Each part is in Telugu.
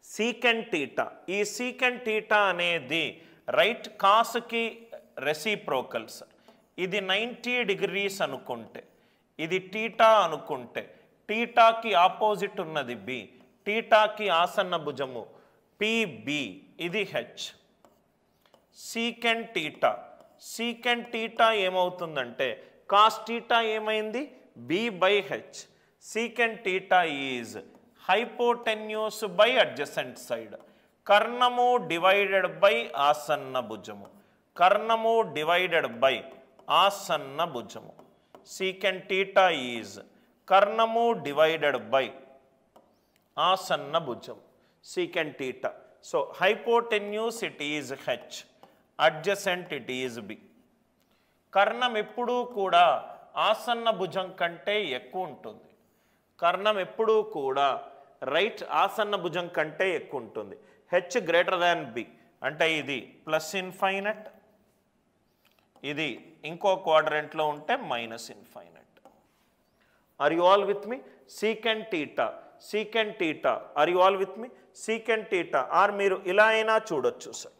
Secant theta. ఈ సీకెంట్ టీటా అనేది రైట్ కాస్కి రెసిప్రోకల్ సార్. ఇది 90 degrees అనుకుంటే, ఇది టీటా అనుకుంటే, టీటాకి ఆపోజిట్ ఉన్నది బి, టీటాకి ఆసన్న భుజము పిబి, ఇది H. Secant theta, secant theta ఏమవుతుందంటే కాస్ టీటా ఏమైంది B by H. Secant theta is hypotenuse by adjacent side. కర్ణము డివైడెడ్ బై ఆసన్న భుజము, కర్ణము డివైడెడ్ బై ఆసన్న భుజము. సీకెంట్ టీటా ఈజ్ కర్ణము డివైడెడ్ బై ఆసన్న భుజం, secant theta. So hypotenuse it is H, adjacent it is B. కర్ణం ఎప్పుడూ కూడా ఆసన్న భుజం కంటే ఎక్కువ ఉంటుంది. కర్ణం ఎప్పుడూ కూడా రైట్ ఆసన్న భుజం కంటే ఎక్కువ ఉంటుంది. హెచ్ గ్రేటర్ దాన్ బి అంటే ఇది ప్లస్ ఇన్ఫైనట్, ఇది ఇంకో క్వాడ్రెంట్లో ఉంటే minus infinite. Are you all with me? Secant theta, secant theta, are you all with me? Secant theta or మీరు ఇలా అయినా చూడొచ్చు sir.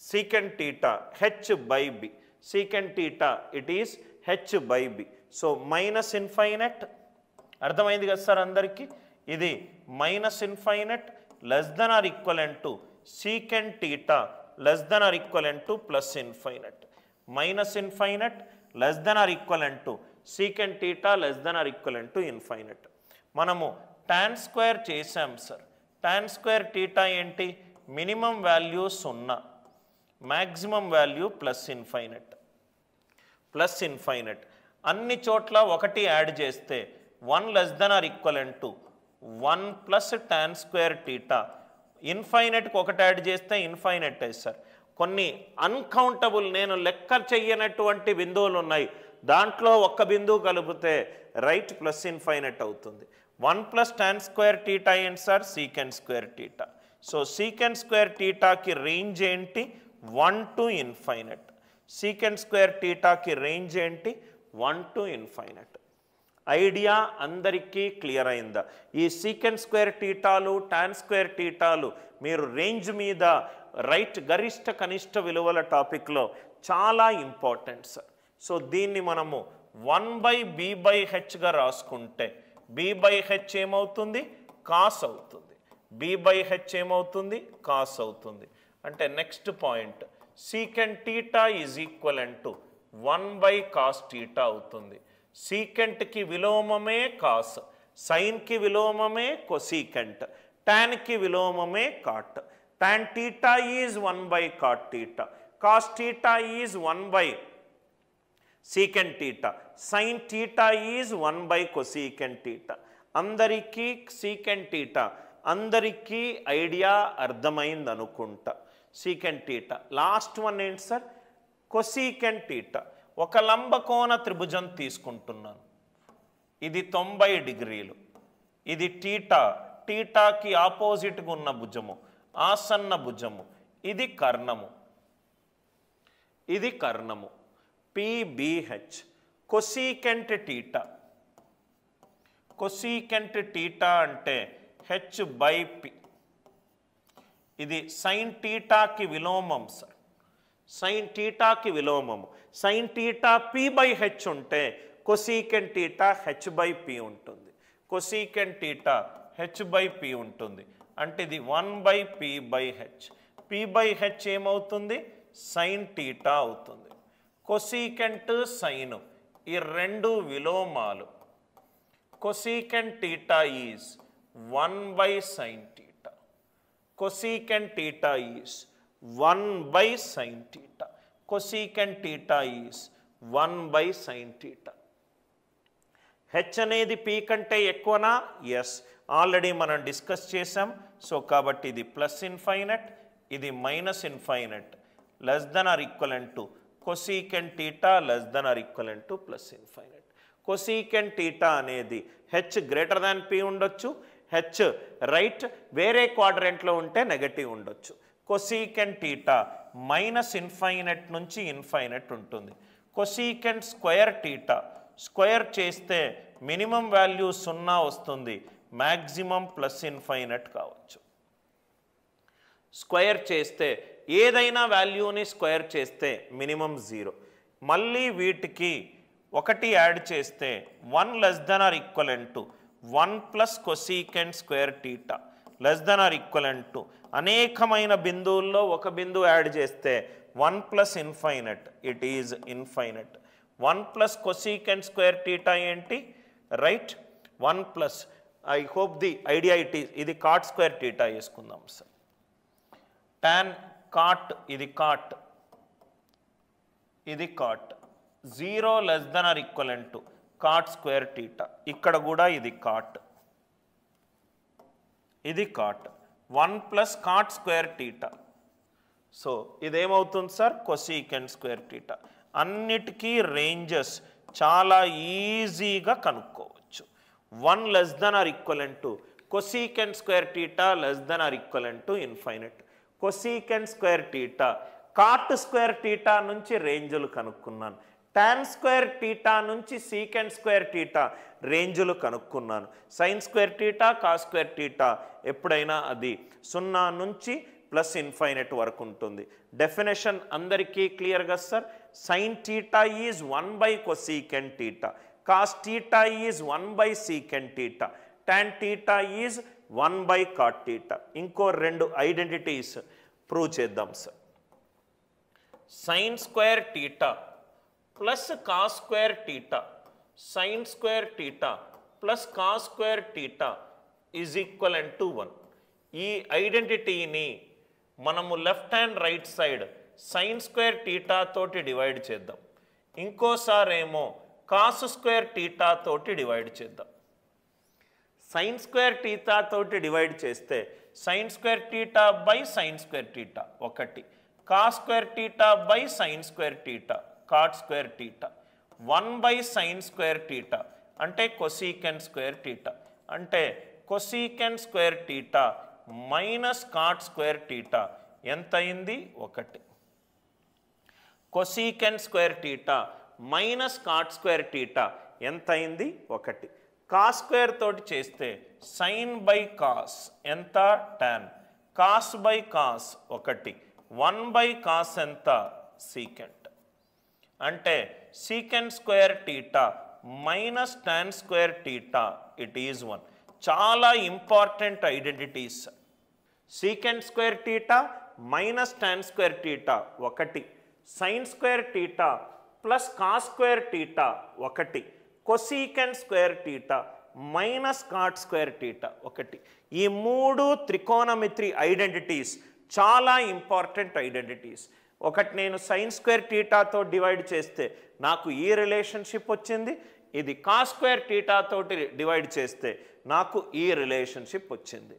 Secant theta H by B, secant theta it is H by B. So minus infinite, అర్థమైంది కదా సార్ అందరికీ? ఇది minus infinite less than or equivalent to secant theta less than or equivalent to plus infinite. Minus infinite less than or equivalent to secant theta less than or equivalent to infinite. మనము tan స్క్వేర్ చేసాం సార్. tan స్క్వేర్ టీటా ఏంటి? Minimum value 0, maximum value plus infinite, plus infinite. అన్ని చోట్ల ఒకటి యాడ్ చేస్తే 1 less than or equivalent to 1 plus tan square theta. ఇన్ఫైనట్కి ఒకటి యాడ్ చేస్తే ఇన్ఫైనట్ సార్. కొన్ని అన్కౌంటబుల్, నేను లెక్క చెయ్యనటువంటి బిందువులు ఉన్నాయి, దాంట్లో ఒక్క బిందువు కలిపితే రైట్ ప్లస్ ఇన్ఫైనట్ అవుతుంది. 1 ప్లస్ tan స్క్వేర్ టీటా ఏంటి sir? Secant square theta. So secant square టీటాకి రేంజ్ ఏంటి? 1 టు ఇన్ఫైనట్. సీకెంట్ స్క్వేర్ టీటాకి రేంజ్ ఏంటి? 1 టు ఇన్ఫైనట్. ఐడియా అందరికీ క్లియర్ అయిందా? ఈ సీకెంట్ స్క్వేర్ టీటాలు, tan స్క్వేర్ టీటాలు మీరు రేంజ్ మీద రైట్ గరిష్ట కనిష్ట విలువల టాపిక్లో చాలా ఇంపార్టెంట్ సార్. సో దీన్ని మనము 1/b/hగా రాసుకుంటే b/h ఏమవుతుంది? కాస్ అవుతుంది. b/h ఏమవుతుంది? కాస్ అవుతుంది. అంటే next point secant theta is equivalent to 1/cos theta అవుతుంది. సీకెంట్కి విలోమమే కాస్, సైన్కి విలోమమే కొసీకెంట్, టాన్కి విలోమమే cot. tan theta is 1/cot theta, cos theta is 1/ secant theta, sine theta is 1/cosecant theta. అందరికీ సీకెంట్ టీటా అందరికీ ఐడియా అర్థమైంది అనుకుంటా. Secant theta. లాస్ట్ వన్ ఏంటి సార్? Cosecant theta. ఒక లంబకోణ త్రిభుజం తీసుకుంటున్నాను, ఇది 90 degrees, ఇది టీటా, టీటాకి ఆపోజిట్గా ఉన్న భుజము ఆసన్న భుజము, ఇది కర్ణము, ఇది కర్ణము PBH. Cosecant theta, cosecant theta అంటే హెచ్ బై పి. ఇది సైన్ టీటాకి విలోమం సార్, సైన్ టీటాకి విలోమము. సైన్ టీటా p/h ఉంటే కొసీకెంట్ టీటా h/p ఉంటుంది. కొసీకెంట్ టీటా h/p ఉంటుంది. అంటే ఇది 1/p/h. p/h ఏమవుతుంది? సైన్ టీటా అవుతుంది. కొసీకెంట్ సైన్ ఈ రెండు విలోమాలు. Cosecant theta is 1/sin theta. Cosecant theta is 1/sin theta. Cosecant theta is 1/sin theta. H అనేది పీ కంటే ఎక్కువనా? ఎస్, ఆల్రెడీ మనం డిస్కస్ చేసాం. సో కాబట్టి ఇది ప్లస్ ఇన్ఫైనట్, ఇది minus infinite, less than or equivalent to cosecant theta less than or equivalent to plus infinite. Cosecant theta అనేది హెచ్ గ్రేటర్ దాన్ పి ఉండొచ్చు, హెచ్ రైట్ వేరే క్వాడ్రెంట్లో ఉంటే నెగటివ్ ఉండొచ్చు. కొసీకెంట్ టీటా మైనస్ ఇన్ఫైనట్ నుంచి ఇన్ఫైనట్ ఉంటుంది. కొసీకెంట్ స్క్వేర్ టీటా స్క్వేర్ చేస్తే మినిమం వాల్యూ 0 వస్తుంది, మ్యాక్సిమం ప్లస్ ఇన్ఫైనట్ కావచ్చు. స్క్వేర్ చేస్తే ఏదైనా వాల్యూని స్క్వేర్ చేస్తే మినిమం 0. మళ్ళీ వీటికి ఒకటి యాడ్ చేస్తే 1 less than or equivalent to 1 plus cosecant square theta less than or equivalent to అనేకమైన బిందువుల్లో ఒక బిందువు యాడ్ చేస్తే 1 plus infinite, it is infinite. 1 plus cosecant square theta ఏంటి, right? 1 plus, I hope the idea it is, ఇది cot square theta వేసుకుందాం సార్. tan cot, ఇది cot, ఇది cot. 0 less than or equivalent to cot square theta. ఇక్కడ కూడా ఇది cot, ఇది cot. 1 plus cot square theta. So ఇదేమవుతుంది సార్, cosecant square theta. అన్నిటికీ రేంజెస్ చాలా ఈజీగా కనుక్కోవచ్చు. 1 less than or equivalent to cosecant square theta less than or equivalent to infinite. cosecant square theta, cot square theta నుంచి రేంజులు కనుక్కున్నాను. tan square theta నుంచి secant square theta రేంజులు కనుక్కున్నాను. sin square theta, cos square theta ఎప్పుడైనా అది 0 నుంచి ప్లస్ ఇన్ఫైనైట్ వరకు ఉంటుంది. డెఫినేషన్ అందరికీ క్లియర్గా sir. sin theta is 1 by cosecant theta, cos theta is 1 by secant theta, tan theta is 1 by cot theta. ఇంకో 2 ఐడెంటిటీస్ ప్రూవ్ చేద్దాం sir. sin square theta plus cos square theta, sin square theta plus cos square theta is equivalent to 1. ఈ ఐడెంటిటీని మనము left hand right side sin square theta తోటి డివైడ్ చేద్దాం. ఇంకోసారి ఏమో cos square theta తోటి డివైడ్ చేద్దాం. sin square theta తోటి డివైడ్ చేస్తే sin square theta by sin square theta ఒకటి, cos square theta by sin square theta cot square theta, 1 by sin square theta అంటే cosecant square theta, అంటే cosecant square theta minus cot square theta ఎంత అయింది, 1. cosecant square theta minus cot square theta ఎంత అయింది, 1. cos square తోటి చేస్తే sin by cos ఎంత, tan, cos by cos 1, 1 by cos ఎంత, secant. అంటే secant square theta minus tan square theta it is 1. చాలా important identities. secant square theta minus tan square theta 1, sin square theta plus cos square theta 1, cosecant square theta minus cot square theta 1. ఈ 3 త్రికోణమితి ఐడెంటిటీస్ చాలా ఇంపార్టెంట్ ఐడెంటిటీస్. ఒకటి నేను sin square theta తో డివైడ్ చేస్తే నాకు ఈ రిలేషన్షిప్ వచ్చింది, ఇది cos square theta తోటి డివైడ్ చేస్తే నాకు ఈ రిలేషన్షిప్ వచ్చింది.